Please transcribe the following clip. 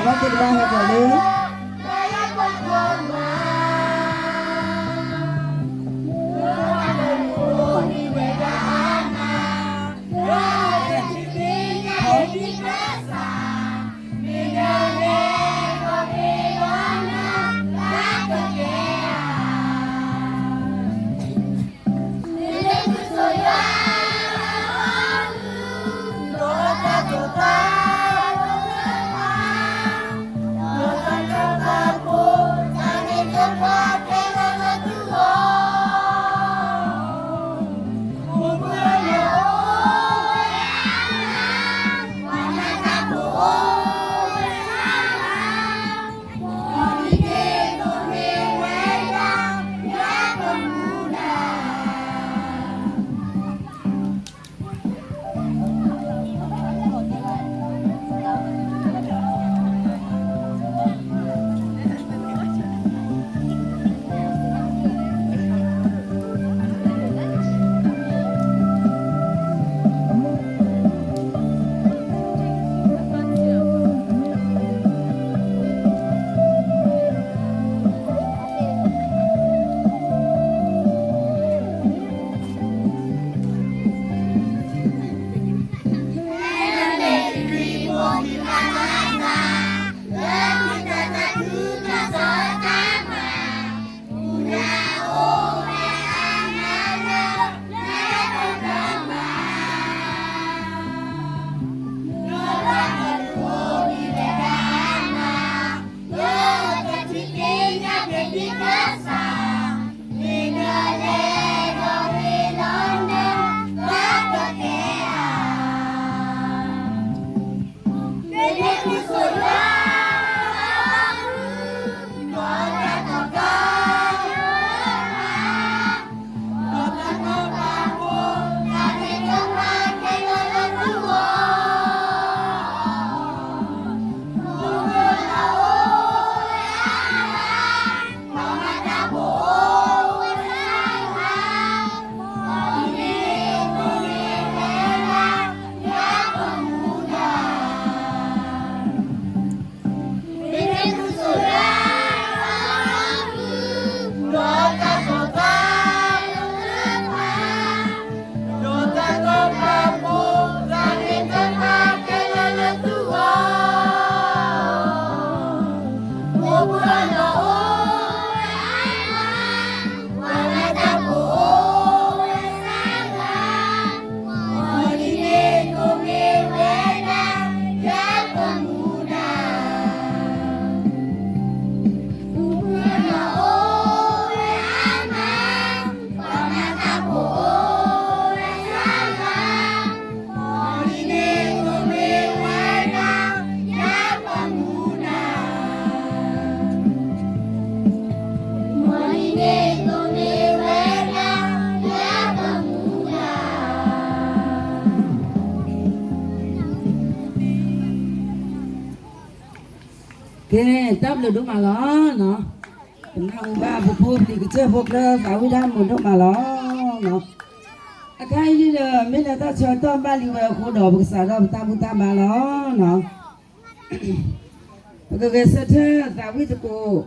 bác cái ba hay cả đứa cái tấp được đúng mà nó năng ba phục thì cái chơi phục đó phải với đam một đúng mà nó cái như là mấy là ta chơi tôm ba liều khô đỏ bực xả đó ta ba nó cái sơ thơ ta với cô